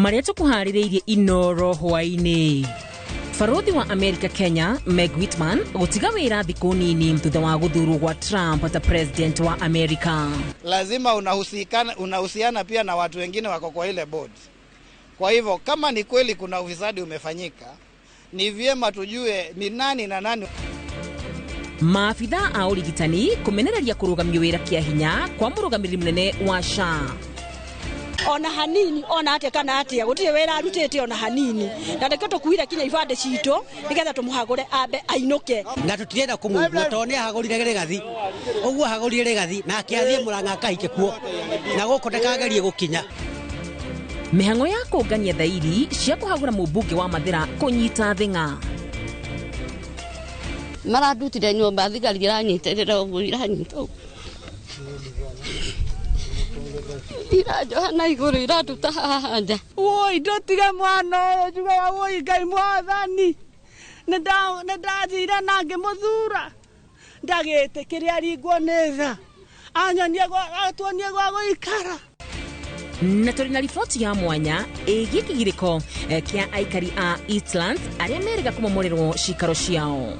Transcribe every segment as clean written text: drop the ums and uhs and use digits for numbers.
Maria tukuhaririirie Inoro hwaini. Farodhi wa Amerika Kenya Meg Whitman gutiga wira thiku nini thutha wa guthurwo gwa Trump ta president wa Amerika. Lazima unahusiana pia na watu wengine wako kwa ile board. Kwa hivyo kama ni kweli kuna ufisadi umefanyika, ni vyema tujue ni nani na nani. Maafitha a urigitani kumenereria kurugamia wira kia hinya kwa murugamiri munene wa SHA. Ona hanini ona ate kana ate gutire wera arutete ona hanini ndandeke to kuira kinya ibande cito nigetha tumuhagure abe ainuke na tutirenda kumugwa tone hagurire regathi oguo hagurire regathi na akiathie muranga kahike kuo na guko ndakagerie gukinya mihango ya kungania thairi cia kuhagura mubunge wa Mathira kunyita thinga maradutire nyomba thigari iranyiterera uguo iranyita Johana iguru iratuta haja. Woi ndotiga mwana uyu juga woi Ngai mwathani. Nda nange muthura. Ndagete kiria ringwo netha. Anyonie atuonie gwa guikara. Na turi na riboti ya mwanya ĩgiĩ kĩgirĩko kia aikari a Eastlands arĩa merĩga kũmomorerwo cikaro ciao.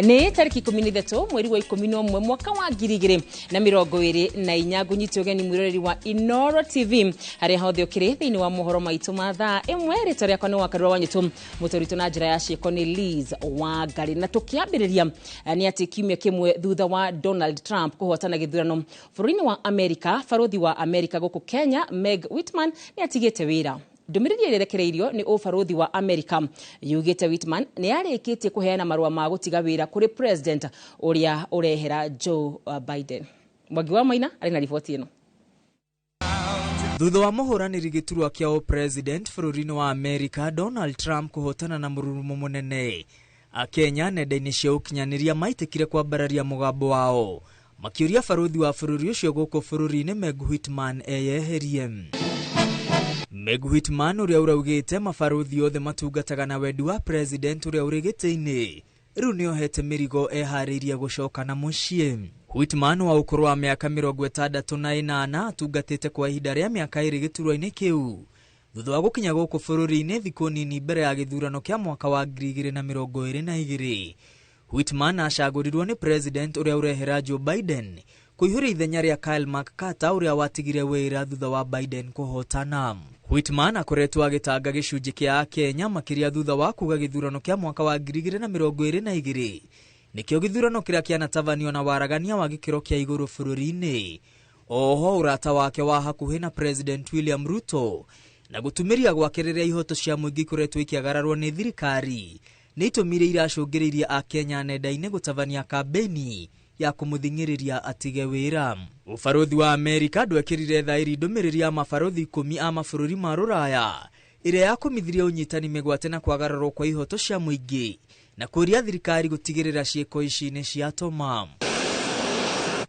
Ni tariki 13 mweri wa 11 mwaka wa 2024 gunyitio geni mwiroreri wa Inoro TV hari hothe ukiri thiini wa mohoro maitu mathaa imwe ritari akwa ni wakarura wanyitu mutorito na njira ya cieko ni Liz Wangari na tukiambiriria ni ati kiumia kimwe thutha wa Donald Trump kuhotana githurano bũrũri-inĩ wa Amerika farodhi wa Amerika guku Kenya Meg Whitman ni atigite wira. Ndumiriri irekereirio ni ufarodhi wa Amerika yugite Whitman ni arikitie kuheana marua ma gutiga wira kuri president uria urehera Joe Biden. Mwagi wa Maina ari na riboti ino. Thutha wa muhuraniri giturwa kia president bũrũri-inĩ wa Amerika Donald Trump kuhotana na mururumo munene, Kenya nenda-inĩ cia ũkinyanĩria maitikire kwambararia mugambo wao makiuria farodhi wa bũrũri ucio guku bũrũri-inĩ Meg Whitman eyeherie. Meg Whitman uria uraugite mafarodhi othe matungataga na wendi wa president uria uri gĩtĩ-inĩ riu ni ohete mirigo ehariirie gucoka na muciĩ. Whitman wa ukuru wa miaka 68 atungatite kwa ihinda ria miaka 2 gĩturwa-inĩ kĩu thutha wa gukinya guku bũrũri-inĩ thikũ nini mbere ya gĩthurano kia mwaka wa 2022. Whitman acagũrirwo ni president uria urehera Joe Biden kuihũria ithenya ria Kyle McCarthy uria watigire wira thutha wa Biden kuhotana. Whitman akoretwo agitanga gĩcunjĩ kia Kenya makiria thutha wa kuga gĩthurano kia mwaka wa 2022 nikio gĩthurano kiria kianatabanio na waragania wa gĩkĩro kia igũrũ bũrũri-inĩ. Oho urata wake wa hakuhĩ na President William Ruto na gutumiria gwakereria ihoto cia mũingĩ kuretwo ikiagararwo ni thirikari ni itumire iracũngĩrĩirie a Kenya nenda-inĩ gutabania kambeni ya kumuthingiriria atige wira. Ufarodhi wa Amerika ndwekirire thairi ndumiriri ya mafarodhi 10 a mabũrũri ma Rũraya iria yakumithirie unyitani migwate na kwagararwo kwa ihoto cia mũingĩ na kuria thirikari gutigirira cieko ici ni ciatoma.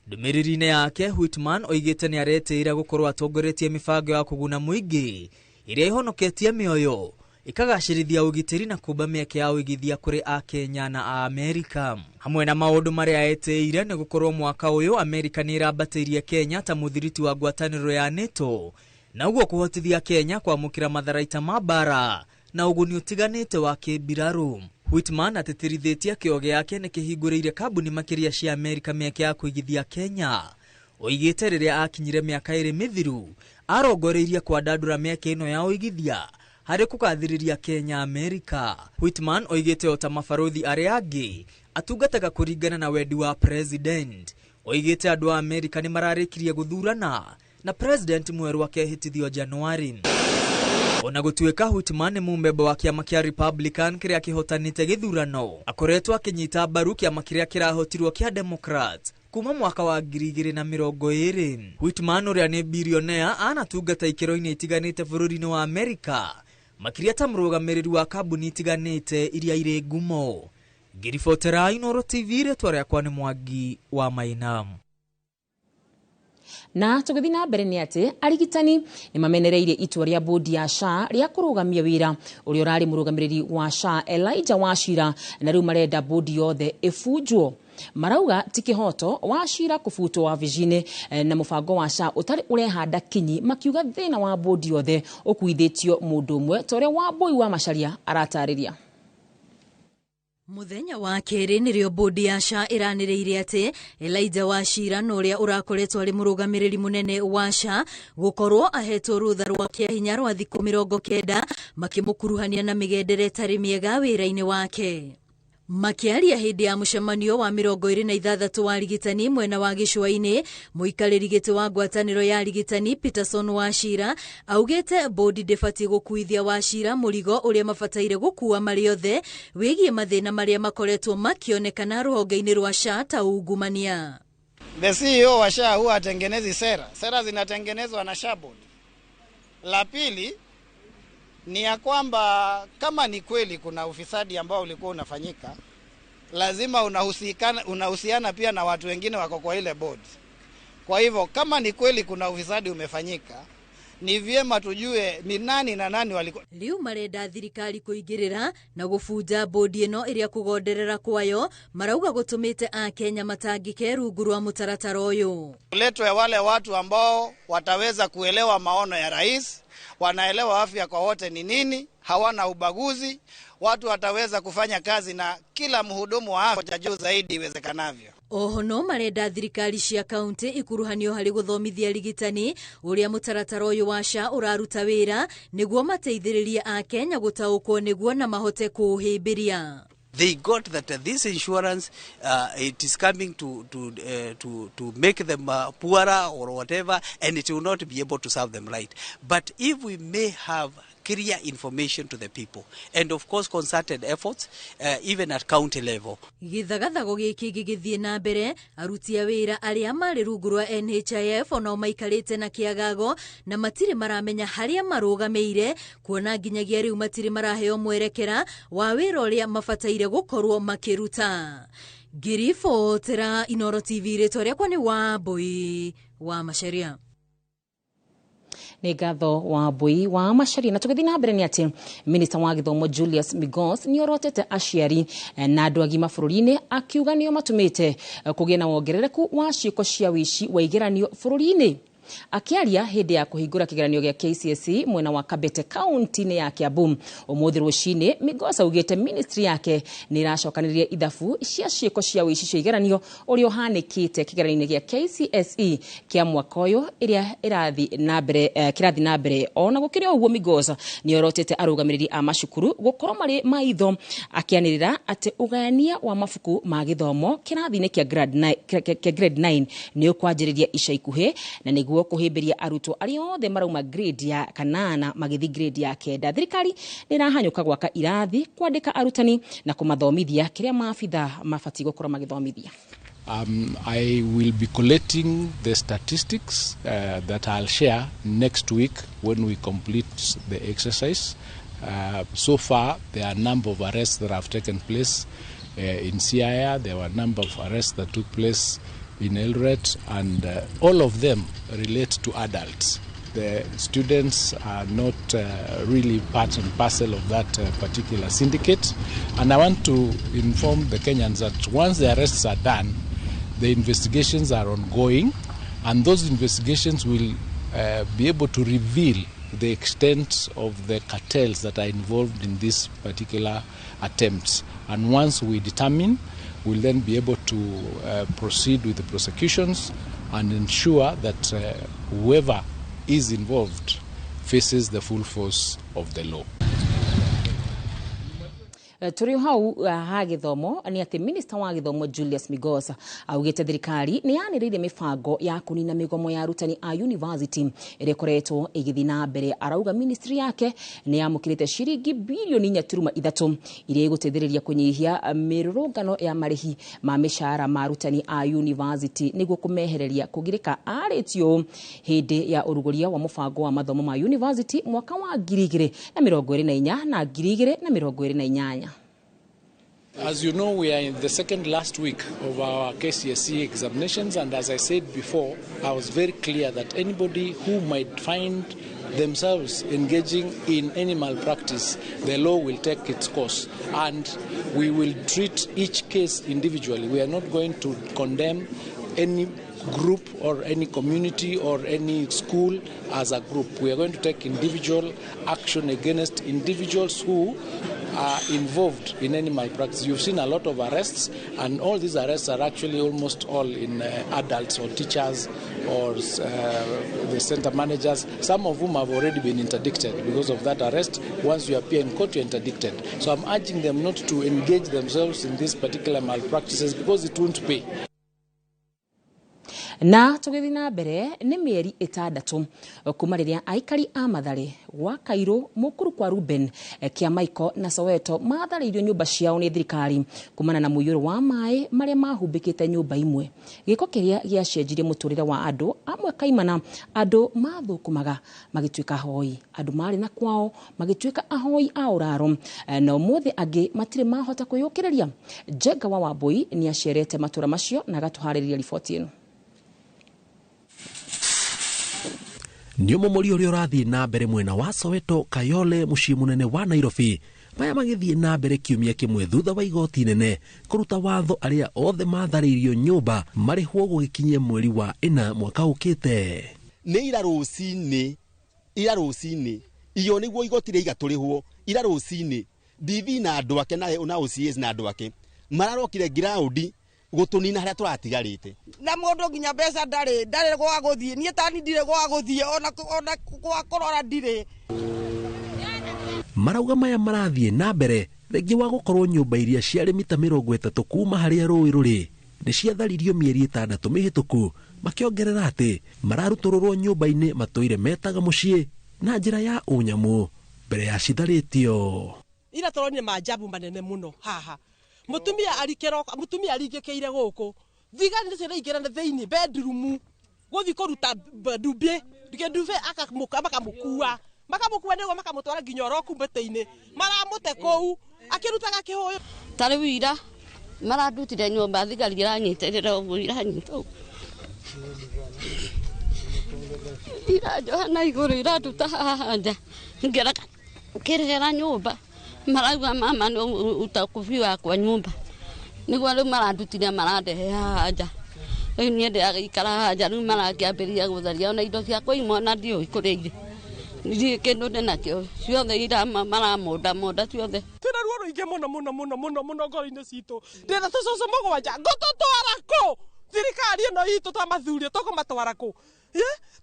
Ndumiriri-inĩ yake Whitman oigite ni aretĩĩra gukorwo atongoretie mibango ya kuguna mũingĩ iria ihonoketie mĩoyo ikagacĩrithia ugitĩri na kumba mĩeke ya ũigithia kuri a Kenya na a Amerika. Hamwe na maũndũ marĩa etĩĩre ni gukorwo mwaka uyu Amerika ni irabatĩirie Kenya ta mũthiriti wa ngwatanĩro ya NATO na uguo kuhotithia Kenya kwamũkĩra matharaita ma bara na uguni utiganĩte wa kĩmbirarũ. Whitman atetirithĩtie kĩo gĩake nĩ kĩhingũrĩire kambuni makĩria cia Amerika mĩeke ya kũigithia Kenya. Oigĩte rĩrĩa akinyire mĩaka 2 mĩthiru arongoreirie kwandandũra mĩeke ĩno ya ũigithia harĩ kugathĩrĩria Kenya Amerika. Whitman oigĩte o ta mafarodhi arĩa angĩ atungataga kũringana na wendi wa president. Oigĩte andũ a Amerika nĩ mararĩkirie guthurana na president mwerũ akehĩtithio Januari. Ona gũtuĩka Whitman nĩ mũmemba wa kĩama kĩa Republican kĩrĩa kĩhotanĩte gĩthurano, akoretwo akĩnyita mbaru kĩama kĩrĩa kĩrahotirwo kĩa Democrat kuma mwaka wa 2020. Whitman ũrĩa nĩ billionaire anatungata ikĩro-inĩ itiganĩte bũrũri-inĩ wa Amerika makiria ta mũrũgamĩrĩri wa kambuni itiganĩte iria irĩ ngumo. Ngiribotera Inoro TV rĩtwa rĩakwa nĩ Mwangi wa Maina. Na tugithi na mbere ni ati arigitani ni mamenereirie itua ria bodi ya SHA ria kurugamia wira uria urari murugamiriri wa SHA Elijah Wachira na riu marenda bodi yothe ifujwo. Marauga tikihoto Wachira kufutwo wavijine na mubango wa SHA utari urehanda kinyi, makiuga thina wa bodi yothe ukuithitio mundu umwe tore Wambui wa Macharia aratariria. Muthenya wa keri nirio bodi ya SHA iranireire ati Elijah Wachira nuria urakoretwo ari murugamiriri munene wa SHA gukorwo ahetwo rutha rwa kiahinya rwa thiku 90 makimukuruhania na migendere tari miega wira-ini wake. Makiaria hindi ya mucemanio wa 26 wa arigitani mwena wa gicua-ini, muikariri giti wa ngwataniro ya arigitani Peterson Wachira augite bodi ndibati gukuithia Wachira murigo uria mabataire gukua mari othe wigie mathina maria makoretwo makionekana ruhonge-ini rwa SHA ta ungumania. The CEO wa SHA huwa atengenezi sera zinatengenezwa na SHA board. La pili ni ya kwamba kama ni kweli kuna ufisadi ambao ulikuwa unafanyika, lazima unahusiana pia na watu wengine wako kwa ile board. Kwa hivyo kama ni kweli kuna ufisadi umefanyika, ni vyema tujue ni nani na nani walikuwa. Riu marenda thirikari kuingirira na gufunja bodi ino iria kugonderera kwayo, marauga gutumite a Kenya matangike rungu rwa mutaratara uyu. Uletwe wale watu ambao wataweza kuelewa maono ya rais, wanaelewa afya kwa wote ni nini, hawana ubaguzi, watu wataweza kufanya kazi na kila mhudumu wa afya juu zaidi iwezekanavyo. Oho no marenda thirikari cia kaunti ikuruhanio hari guthomithia arigitani uria mutaratara uyu wa SHA uraruta wira niguo mateithiririe a Kenya gutaukwo niguo na mahote kuhimbiria. They got that this insurance it is coming to make them poorer or whatever, and it will not be able to serve them right. But if we may have clear information to the people and of course concerted efforts even at county level. Githagathago giki gigithie na mbere, aruti a wira aria mari rungu rwa NHIF ono maikarite na kiagago na matire maramenya haria marugameire, kuona nginyagia riu matire maraheo mwerekera wa wira uria mabataire gukorwo makiruta. Girifotera Inoro TV retoria kwani Wambui wa Macharia. Ni gatho Wambui wa Macharia. Na tugithi na mbere ni ati Minister wa Githomo Julius Migos ni orotete aciari na andu agima bururi-ini akiuga nio matumite kugia na wongerereku wa ciiko cia wici wa igeranio bururi-ini. Akiaria hindi ya kuhingura kigeranio gya KCSE mwena wa Kabete County ya Kiambu umuthi rucini, Migos augite ministry yake ni iracokaniria ithabu cia ciiko cia wici cia igeranio uria uhanikite kigeranio gya KCSE kia mwaka uyu iria irathi na mbere ona gukiria uguo. Migos ni orotete arugamiriri a macukuru gukorwo mari maitho, akianirira ati ugayania wa mafuku ma githomo kirathi-ini kia grade 9 ni ukwanjiriria ica ikuhi na niguo kuhimbiria arutwo aria othe marauma grade ya 8 magithi grade ya 9. Thirikari nirahanyuka gwaka irathi, kwandika arutani na kumathomithia kiria maabitha mabati gukora magithomithia. I will be collecting the statistics that I'll share next week when we complete the exercise. So far, there are a number of arrests that have taken place in Siaya. There were a number of arrests that took place in Eldoret, and all of them relate to adults. The students are not really part and parcel of that particular syndicate. And I want to inform the Kenyans that once the arrests are done, the investigations are ongoing, and those investigations will be able to reveal the extent of the cartels that are involved in this particular attempts. And once we determine, we'll then be able to proceed with the prosecutions and ensure that whoever is involved faces the full force of the law. Turi hau ha githomo ni ati Minister wa Githomo Julius Migos augite thirikari ni yaniriire mifango ya kunina migomo ya arutani a university ire koretwo igithi na mbere. Arauga ministry yake ni yamukirite ciringi bilioni 4.3 ire guteithiriria kunyihia mirurungano ya marihi ma mishahara ma arutani a university niguo kumehereria kugirika aritio hindi ya uruguria wa mufango wa mathomo ma university mwaka wa 2024 na 2028. As you know, we are in the second last week of our KCSE examinations, and as I said before, I was very clear that anybody who might find themselves engaging in any malpractice, the law will take its course, and we will treat each case individually. We are not going to condemn any group or any community or any school as a group. We are going to take individual action against individuals who are involved in any malpractice. You've seen a lot of arrests, and all these arrests are actually almost all in adults or teachers or the center managers, some of whom have already been interdicted because of that arrest. Once you appear in court, you're interdicted. So I'm urging them not to engage themselves in these particular malpractices because it won't pay. Na tugithi na mbere ni mieri 6 kuma riria aikari a Mathare wa Kairo mukuru kwa Ruben kia Michael na Soweto mathariirio nyumba ciao ni thirikari kumana na muiyuro wa mai maria mahumbikite nyumba imwe. Giko kiria giacenjirie muturire wa andu amwe kaimana andu mathukumaga magituika hoi, andu mari na kwao magituika ahoi a uraro na umuthi angi matire mahota kwiyukiriria. Jenga wa Wambui ni acerete matura macio na gatuhaririria riboti ino. Niomo mori uri urathi na mbere mwena wa Soweto Kayole mucii munene wa Nairobi maya magithie na mbere kiumia kimwe thutha wa igoti nene kuruta watho aria othe mathariirio nyumba marihwo gugikinyie mweri wa 4 mwaka ukite. Ni ira rucini iyo niguo igoti ria igaturihwo ira rucini DV na andu ake na OCS na andu ake mararokire ground gutunina haria turatigarite na mundu nginya mbeca ndari gwa guthie nie tani ndire gwa guthie ona kwa korora ndire. Marauga maya marathie na mbere thengi wa gukorwo nyumba iria ciari mita 30 kuma haria rũĩ rũrĩ ni ciatharirio mieri 6 mihituku, makiongerera ati mararutururwo nyumba-ini matoire metaga mucii na njira ya unyamu mbere ya citharitio. Ira toronire majabu manene muno haha. Mutumia arigikeire guku thigari nicio raingirana thiini bedroom guthi kuruta ndumbi ndikenduve makamukua nego makamutwara nginya roku mbete-ini maramute kou akirutaga kihoyo. Tari wira marandutire nyumba thigari iranyiterera uguo iranyita irajohana iguru iratuta haha nja ngera kirera nyumba marauga mama no utakufi wakwa nyumba niguo riu marandutire marandehe haha nja riu nie ndigikara haha nja riu marakiambiria gutharia ona indo ciakwa imwe na ndioi kuriire ndi kindu ndinakio ciothe ira maramonda ciothe twina ruo ruingi muno ngoro-ini citu ndina tucucu mugwanja ngututwara ku thirikari ino itu twamathurio tukumatwara ku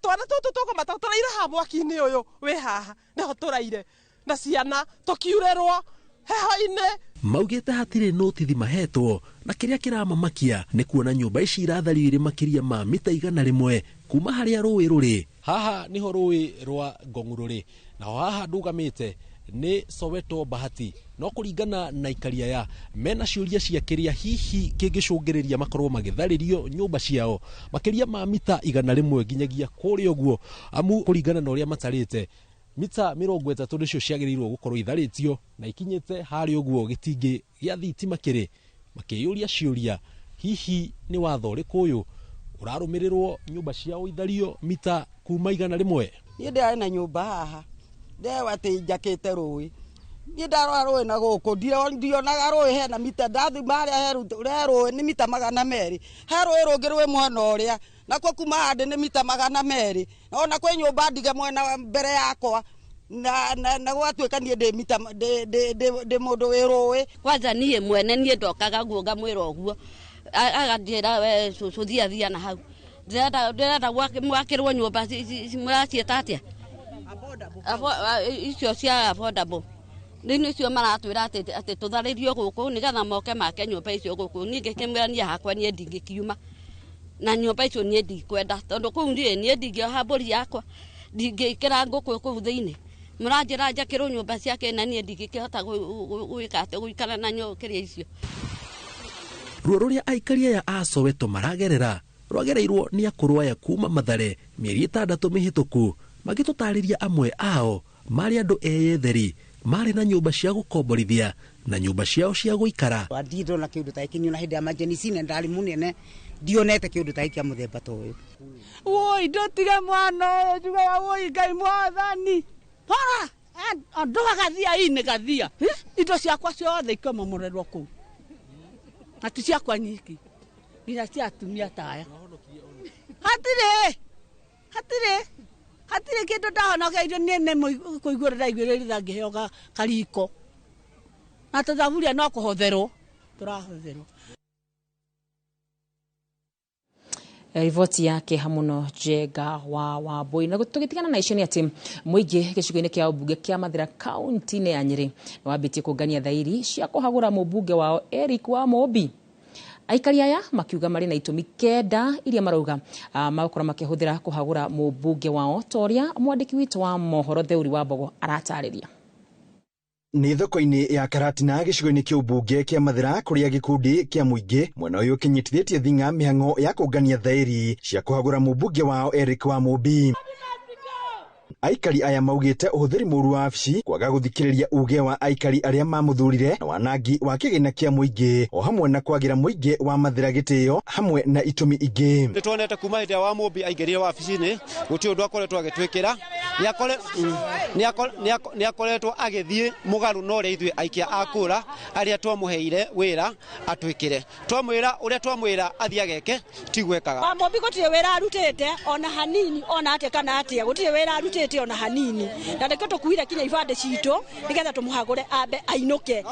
twana tutu tukumatwara ha mwaki-ini uyu wi haha niho turaire na ciana tukiurerwo heho-ini. Maugite hatire notithi mahetwo na kiria kiramamakia ni kuona nyumba ici irathario iri makiria ma mita 100 kuma haria rũĩ rũrĩ. Haha niho rũĩ rwa Ngong'u rũrĩ na haha ndugamite ni Soweto Bahati no kuringana na ikaria ya mena ciuria cia kiria hihi kingicungiriria makorwo magitharirio nyumba ciao makiria ma mita 100 nginyagia kuri uguo amu kuringana na uria matarite mita 30 nicio ciagiriirwo gukorwo itharitio na ikinyite hari uguo gitingi gia thitima kiri makiyuria ciuria hihi ni watho riku uyu urarumirirwo nyumba ciao ithario mita kuma 100. Ni ndari na nyumba haha ndewa ati njakite rũĩ ni ndarora rũĩ na guku ndionaga rũĩ hena mita ndathi maria heru rũĩ ni mita 200 he rũĩ rũngĩ rwĩ mwena ũrĩa nakwo kuma hande ni mita 200 ona kwĩ nyumba ndige mwena mbere yakwa na gwatuika nie ndi mita ndi mundu wi rũĩ. Kwanza nie mwene nie ndokaga guoga mwira uguo agathiira we thia na hau ndirenda mwakirwo nyumba muracieta atia icio cia affordable nicio maratwira ati tutharirio guku nigetha moke make nyumba icio guku ningi kimwira nie hakwa nie ndingikiuma na nyumba icio nie ndikwenda tondu kuu nie ndingioha mburi yakwa ndingikira nguku kuu thiini muranjira njakirwo nyumba ciake na nie ndingikihota gwika ati guikara na nyukiria icio. Ruo ruria aikaria ya a Soweto maragerera rwagereirwo ni akuru aya kuma Mathare mieri 6 mihituku magitutariria amwe ao mari andu eyetheri marĩ na nyũmba cia gũkomborithia na nyũmba ciao cia gũikara. Ndindo na kiundu ta iki ni ona hindi emergency ne ndari munene ndionete kiundu ta iki muthemba ta uyu. Woi ndotige mwana uyu juga woi Ngai Mwathani. Hora andoga gathia ine gathia. Indo ciakwa ciothe ikoma murerwo ku. Ati ciakwa nyiki. Ina cia atumia taya. Hatire kindu ndahonokeire nene kuigura ndaigwirira ngiheo kariko. Na tuthaburia no kuhotherwo turahotherwo. Riboti yake hamuno Jega wa Wambui. Na tugitigana na icio ni ati muingi gicigo-ini kia ubunge kia Mathira kaunti-ini ya Nyeri wambitie kungania thairi cia kuhagura mubunge wao Eric Wamobi. Aikari aya makiuga mari na itumi kenda iria marauga magukora makihuthira kuhagura mubunge wao toria mwandiki witu wa mohoro Theuri wa Mbogo aratariria. Ni thoko-ini ya Karatina gicigo-ini kia ubunge kia Mathira kuria gikundi kia muingi mwena uyu kinyitithitie thinga mihango ya kungania thairi cia kuhagura mubunge wao Eric Wamobi. Aikari aya maugite uhuthiri muru wa afici kwaga guthikiriria uge wa aikari aria mamuthurire na wanangi wa kigina kia muingi o hamwe na kwagira muingi wa Mathira gitio hamwe na itumi ingi. Nitwonete kuma hiti ya Wamobi aingirie wa afici-ini guti undu akoretwo agitwikira ni akoretwo agithie mugaru no ria ithue aikia akura aria twamuheire wira atwikire twamwira uria twamwira athia geke tigwekaga. Wamobi gutire wira arutite ona hanini ona ate kana atia gutire wira arutite ona hanini na ndeke tukuire kinya ibande citu nigetha tumuhagure ambe ainuke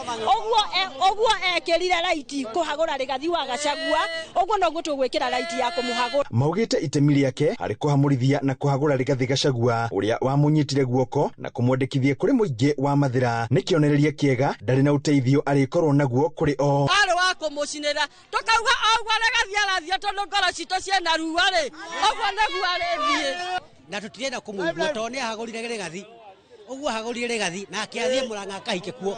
oguo ekirire raiti kuhagura rigathi wa Gachagua oguo no gutugwikira raiti ya kumuhagura. Maugite itemi riake ari kuhamurithia na kuhagura rigathi Gachagua uria wamunyitire guoko na kumwandikithia kuri muingi wa Mathira ni kionereria kiega ndari na uteithio ari korwo naguo kuri o ari wa kumucinira tukauga oguo rigathi arathia tondu ngoro cito ciena ruwa ri oguo naguo arithie na tutirenda kumuigua tone hagurire rigathi uguo hagurire rigathi na akiathie muranga kahike kuo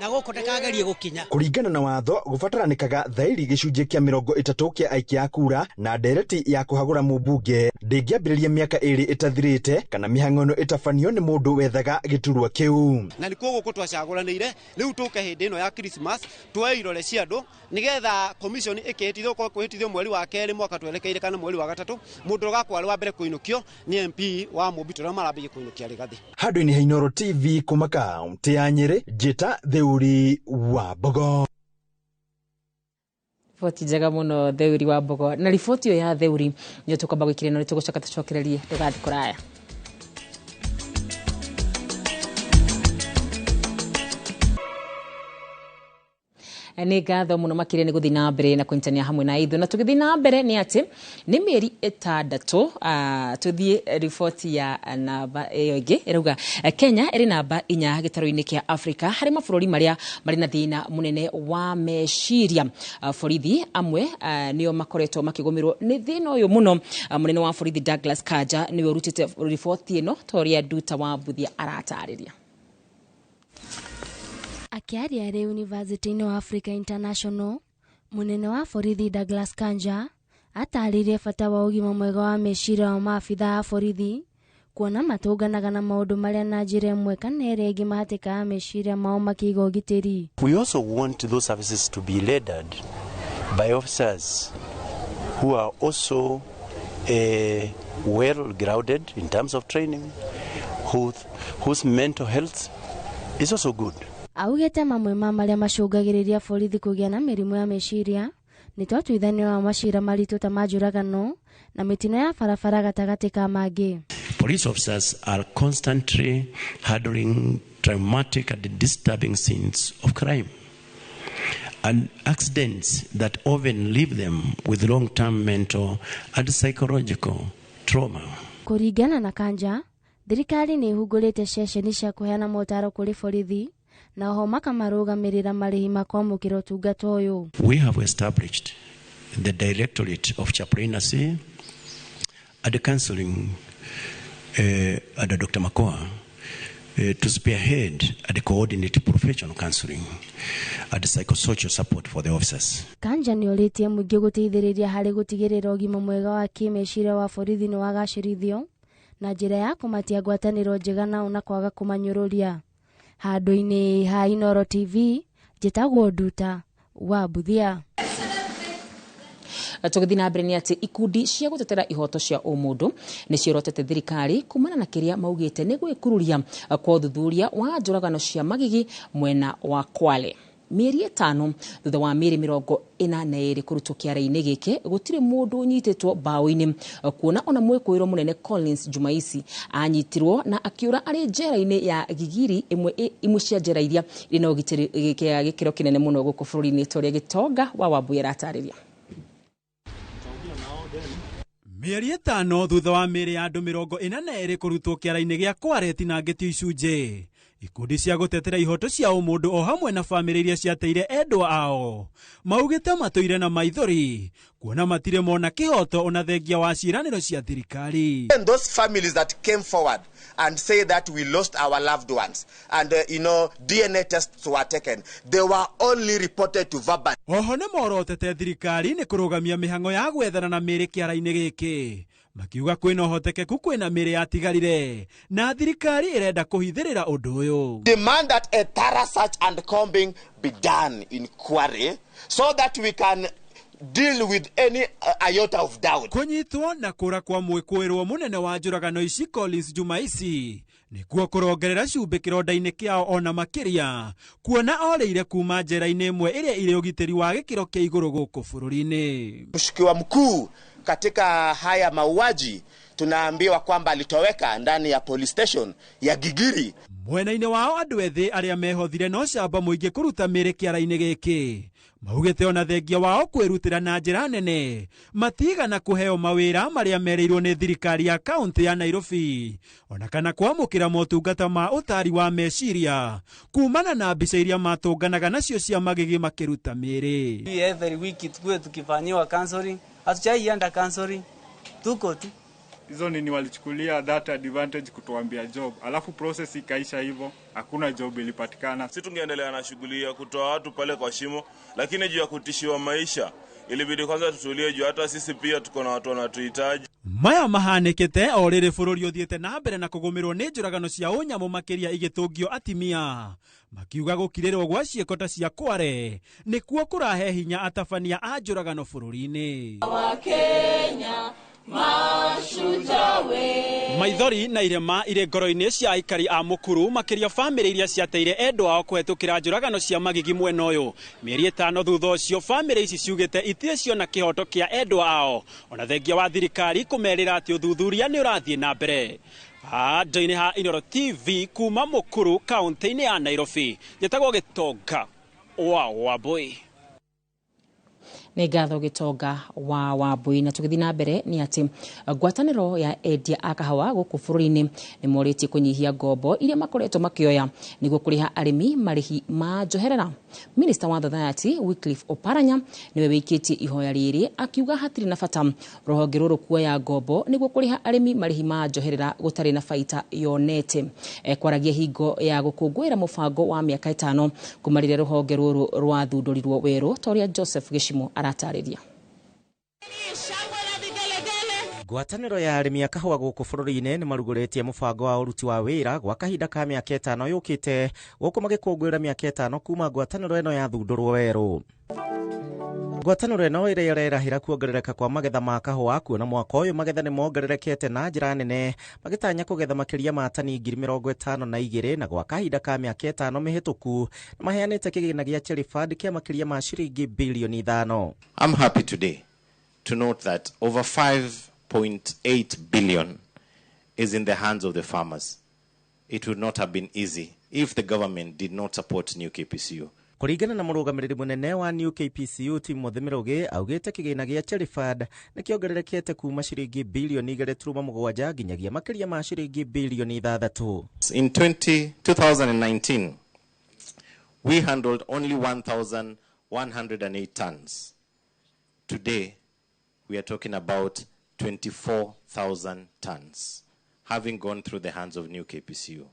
na guko ndakagerie gukinya. Kuringana na watho gubataranikaga thairi gicunjie kia 30 kia aikia akura na ndereti ya kuhagura mubunge ndingiambiriria miaka 2 itathirite kana mihangono itafanio ni mundu wethaga giturwa kiu. Na nikuo guko twacaguranire riu tuke hindi no ya Christmas twa irore cia andu nigetha commission ikehitithio kwa kuhitithio mweri wa keri mwaka twerekeire kana mweri wa gatatu mundu gakwa wa mbere kuinukio ni MP wa Mubito na marambie kuinukia rigathi. Handu-ini ha Inooro TV kumaka kaunti ya Nyeri Jeta Theuri wa Mbogo. Riboti njega muno Theuri wa Mbogo. Na riboti yo ya Theuri nyo tukamba gwikire no nitugucoka tucokererie tugathi kuraya. Ni ngatho muno makire ni guthi na mbere na kuintania hamwe na ithu na tugithi na mbere ni ati ni mieri 6 tuthie riboti ya namba iyo ingi irauga Kenya iri namba 4 gitaro-ini kia Africa hari mabũrũri maria mari na thina munene wa meciria. Borithi amwe nio makoretwo makigomirwo ni thina uyu muno. Munene wa borithi Douglas Kanja niwe urutite riboti ino toria Nduta wa Mbuthia aratariria. Akiaria re University of Africa International, munene wa borithi Douglas Kanja ataririe bata wa ugima mwega wa meciria wa maabitha a borithi kuona matunganaga na maundu maria na njira imwe kana ĩrĩa ĩngĩ mahatĩka meciria mao makiiga ũgitĩri. We also want those services to be led by officers who are also well grounded in terms of training, whose mental health is also good. Augete mamwe ma maria macungagĩrĩria borithi kũgĩa na mĩrimũ ya meciria nĩ twatuithanio wa macira maritũ ta majũragano na mĩtino ya barabara gatagatĩ ka mangĩ. Police officers are constantly handling traumatic and disturbing scenes of crime and accidents that often leave them with long-term mental and psychological trauma. Kũringana na Kanja, thirikari nĩ ĩhungũrĩte ceceni cia kũheana motaro kũrĩ borithi na oho makamarũgamĩrĩra marĩhi ma kwamũkĩra ũtungata ũyũ. We have established the Directorate of Chaplaincy and Counseling under Dr. Makoa to spearhead and coordinate professional counseling and psychosocial support for the officers. Kanja nĩ orĩtie mũingĩ gũteithĩrĩria harĩ gũtigĩrĩra ũgima mwega wa kĩmeciria wa borithi nĩ wagacĩrithio na njĩra ya kũmatia ngwatanĩro njega nao na kwaga kũmanyũrũria. handũ-inĩ ha Inooro TV, njĩtagwo Nduta wa Buthia. Tũgĩthiĩ na mbere nĩ atĩ ikundi cia gũtetera ihoto cia ũmũndũ nĩ ciorotete thirikari kumana na kĩrĩa maugĩte nĩ gwĩkururia kwa ũthuthuria wa njũragano cia magigi mwena wa Kwale. Mĩeri 5 thutha wa mĩeri 42 kũrutwo kĩara-inĩ gĩkĩ, gũtirĩ mũndũ ũnyitĩtwo mbaũ-inĩ, kuona ona mwĩkũĩrwo mũnene Collins Jumaici anyitirwo na akĩũra arĩ njera-inĩ ya Gigiri, imwe cia njera iria ina ũgitĩri gĩkĩro kĩnene mũno gũkũ bũrũri-inĩ. Toria Gĩtonga wa Wambui aratarĩria. Mĩeri 5 thutha wa mĩeri ya andũ 42 kũrutwo kĩara-inĩ gĩa Kware tinangĩtio icunjĩ, ikundi cia gũtetera ihoto cia ũmũndũ o hamwe na bamĩrĩ iria ciateire endwa ao maugĩte matũire na maithori kuona matirĩ mona kĩhoto ona thengia wa ciĩranĩro cia thirikari. And those families that came forward and say that we lost our loved ones and DNA tests were taken, they were only reported to Vaban. Oho nĩ morotete thirikari nĩ kũrũgamia mĩhang'o ya gwethana na mĩrĩ kĩara-inĩ gĩkĩ, makiuga kwĩna ũhotekeku kwĩna mĩrĩ yatigarire na thirikari ĩrenda kũhithĩrĩra ũndũ ũyũ. Demand that a thorough search and combing be done in Kware so that we can deal with any iota of doubt. Kunyitwo na kũra kwa mwĩkũĩrwo mũnene wa njũragano ici Collins Jumaici nĩkuo kũrongerera cumbĩ kĩronda-inĩ kĩao ona makĩria, kuona orĩire kuma njera-inĩ ĩmwe ĩrĩa ĩrĩ ũgitĩri wa gĩkĩro kĩa igũrũ gũkũ bũrũri-inĩ. Mshukiwa mkuu katika haya mauaji tunaambiwa kwamba alitoweka ndani ya police station ya Gigiri. Mwena-inĩ wao andũ ethĩ arĩa mehothire no camba mũingĩ kũruta mĩrĩ kĩara-inĩ gĩkĩ, maugĩte ona thengia wao kwĩrutĩra na njĩra nene matigana kũheo mawĩra marĩa merĩirwo nĩ thirikari ya kaunti ya Nairobi, ona kana kwamũkĩra motungata ma ũtari wa meciria kumana na mbica iria matũnganaga nacio cia magigi makĩruta mĩrĩ. Every week tukue tukifanyiwa counseling, hatujaienda counseling, tuko tu. Hizo nini walichukulia that advantage kutuambia job, alafu process ikaisha hivyo, hakuna job ilipatikana. Sisi tungeendelea na shughuli ya kutoa watu pale kwa shimo, lakini juu ya kutishiwa maisha ilibidi kwanza tutulie juu hata sisi pia tuko na watu wanatuhitaji. Maya mahanĩkĩte o rĩrĩ bũrũri ũthiĩte na mbere na kũgũmĩrwo nĩ njũragano cia ũnyamũ makĩria igĩtũngio atimia, makiuga gũkirĩrwo gwa ciĩko ta cia Kware nĩkuo kũrahe hinya atabania a njũragano bũrũri-inĩ. Maithori na irema irĩ ngoro-inĩ cia aikari a mũkuru makĩria bamĩrĩ iria ciateire endwa ao kũhetũkĩra njũragano cia magigi mwena ũyũ. Mĩeri 5 thutha ũcio bamĩrĩ ici ciugĩte itirĩ ciona kĩhoto kĩa endwa ao, ona thengia wa thirikari kũmerĩra atĩ ũthuthuria nĩ ũrathiĩ na mbere. Handũ-inĩ ha Inooro TV kuma mũkuru kaunti-inĩ ya Nairobi, njĩtagwo Gĩtonga wa Wambui. Nĩ ngatho Gĩtonga wa Wambui. Na tũgĩthiĩ na mbere nĩ atĩ ngwatanĩro ya endia a kahawa gũkũ bũrũri-inĩ nĩ morĩtie kũnyihia ngombo iria makoretwo makĩoya nĩguo kũrĩha arĩmi marĩhi ma njoherera. Minister wa Thathayati Wycliffe Oparanya nĩwe wĩkĩtie ihoya rĩrĩ, akiuga hatirĩ na bata rũhonge rũrũ kuoya ngombo nĩguo kũrĩha arĩmi marĩhi ma njoherera gũtarĩ na baita yonete. Kwaragia hingo ya gũkũngũĩra mũbango wa mĩaka 5 kuma rĩrĩa rũhonge rũrũ rwathundũrirwo werũ. Toria Joseph Gĩchimo aratarĩria. Ngwatanĩro ya arĩmi a kahũa gũkũ bũrũri-inĩ nĩ marugũrĩtie mũbango wa ũruti wa wĩra gwa kahinda ka mĩaka 5 yũkĩte, gũkũ magĩkũngũĩra mĩaka 5 kuma ngwatanĩro ĩno yathundũrwo werũ. Ngwatanĩro ĩno ĩrĩa ĩrerahĩra kuongerereka kwa magetha ma kahũa, kuona mwaka ũyũ magetha nĩ mongererekete na njĩra nene, magĩtanya kũgetha makĩria ma tani 52,000 na gwa kahinda ka mĩaka 5 mĩhĩtũku, na maheanĩte kĩgĩna gĩa Cherry Fund kĩa makĩria ma ciringi bilioni 5. I'm happy today to note that over 5.8 billion is in the hands of the farmers. It would not have been easy if the government did not support New KPCU. Kũringana na mũrũgamĩrĩri mũnene wa New KPCU Timothy Mĩrũgĩ, augĩte kĩgĩna gĩa Cherry Fund nĩ kĩongererekete kuma ciringi bilioni 2.7 nginyagia makĩria ma ciringi bilioni 6. In 2019, we handled only 1,108 tons. Today, we are talking about 24,000 tons, having gone through the hands of New KPCU.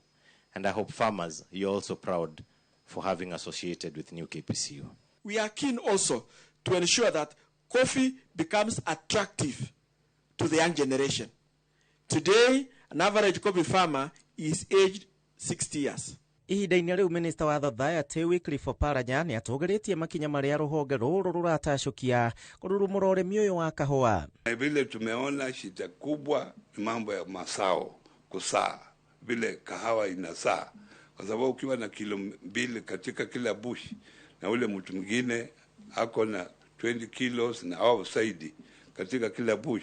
And I hope farmers, you're also proud for having associated with New KPCU. We are keen also to ensure that coffee becomes attractive to the young generation. Today, an average coffee farmer is aged 60 years. Ihinda-inĩ rĩu minista wa Society Wycliffe Oparanya nĩ atũgĩrĩtie makinya marĩa rũhonge rũrũ rũratacukia kũrurumũra ũrĩmi ũyũ wa kahũa. Vile tumeona shida kubwa ni mambo ya masao kusaa, vile kahawa inasaa, kwa sababu ukiwa na kilo 2 katika kila bush na ule mtu mwingine ako na 20 kilos na au zaidi katika kila bush,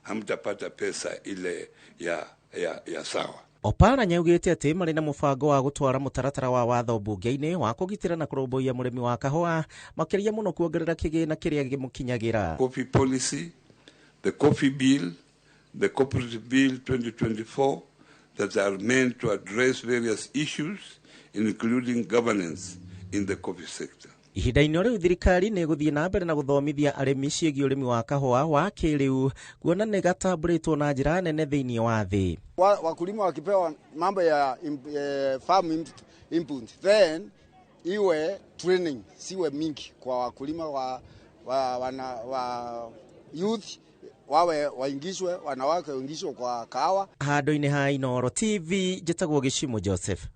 hamtapata pesa ile ya sawa. Oparanya augĩte atĩ marĩ na mũbango wa gũtwara mũtaratara wa watho mbunge-inĩ wa kũgitĩra na kũrũmbũiya mũrĩmi wa kahũa, makĩria mũno kuongerera kĩgĩna kĩrĩa gĩmũkinyagira. Coffee policy, the coffee bill, the cooperative bill 2024 that are meant to address various issues including governance in the coffee sector. Ihinda-inĩ rĩu thirikari nĩ gũthiĩ na mbere na gũthomithia arĩmi ciĩgiĩ ũrĩmi wa kahũa wa kĩrĩu, kuona nĩ gatambũrĩtwo na njĩra nene thĩinĩ wa thĩ. Wakulima wakipewa mambo ya farm input, then iwe training siwe mingi kwa wakulima wa youth, wawe waingishwe, wanawake waingishwe kwa kahawa. Handũ-inĩ ha Inooro TV, njĩtagwo Gĩcimo Joseph.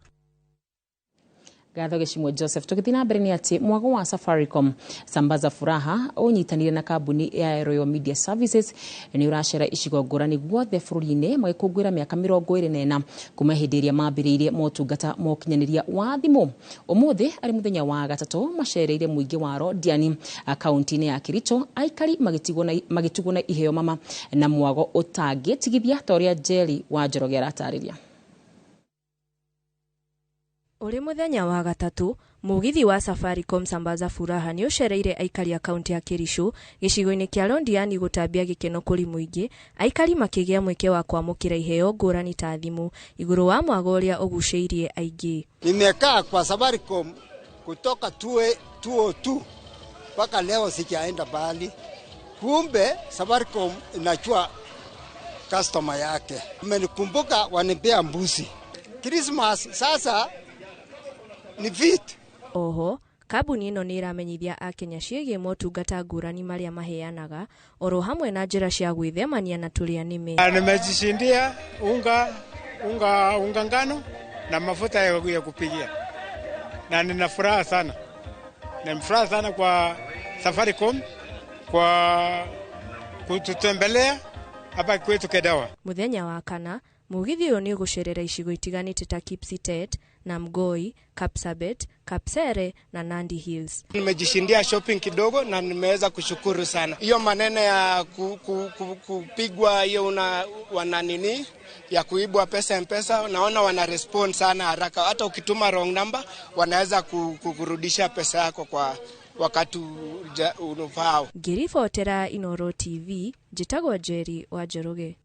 Gatho Gĩcimo Joseph. Tukithina mbere ni ati mwago wa Safaricom Sambaza Furaha unyitanire na kambuni ya Royal Media Services ni uracera icigo ngũrani guothe bũrũri-inĩ magĩkũngũĩra mĩaka 24 kuma hĩndĩ ĩrĩa mambĩrĩirie motungata mokinyanĩria wa thimũ. Ũmũthĩ arĩ mũthenya wa gatatũ macereire mũingĩ wa Rondiani akaunti-inĩ ya Kericho, aikari magĩtugwo na iheo mama na mwago ũtangĩtigithia ta ũrĩa Jerry wa Njoroge aratarĩria. Uri muthenya wa gatatu, mugithi wa Safaricom Sambaza Furaha ni ucereire aikari ya kaunti ya Kericho gicigo-inĩ kĩa Rondiani gũtambia gĩkeno kũrĩ mũingĩ, aikari makĩgĩa mweke wa kwamũkĩra iheo ngũrani ta thimũ igũrũ wa mwago ũrĩa ũgucĩirie aingĩ. Nimekaa kwa Safaricom kutoka 2002 mpaka leo sijaenda bali. Kumbe Safaricom inachua customer yake. Mmenikumbuka wanipea mbuzi. Christmas sasa ni vitu. Oho, kabuni ĩno nĩ ĩramenyithia Akenya ciĩgiĩ motungata ngũrani marĩa maheanaga, oro hamwe na njĩra cia gwĩthemania na tũrĩa nĩme. Nimejishindia unga ngano na mafuta ya kupikia. Na nina furaha sana. Nimefurahi sana kwa Safaricom kwa kututembelea hapa kwetu Kedawa. Muthenya wa kana, mugithi ũyũ nĩ ũgũcerera icigo itiganĩte ta Kipsitet, Namgoi, Kapsabet, Kapsere na Nandi Hills. Nimejishindia shopping kidogo na nimeweza kushukuru sana. Hiyo maneno ya kupigwa hiyo wana nini ya kuibwa pesa M-Pesa, naona wana respond sana haraka. Hata ukituma wrong number wanaweza kukurudisha pesa yako kwa wakati unafaa. Ngiribotera Inooro TV, njĩtagwo Jerry wa Njoroge.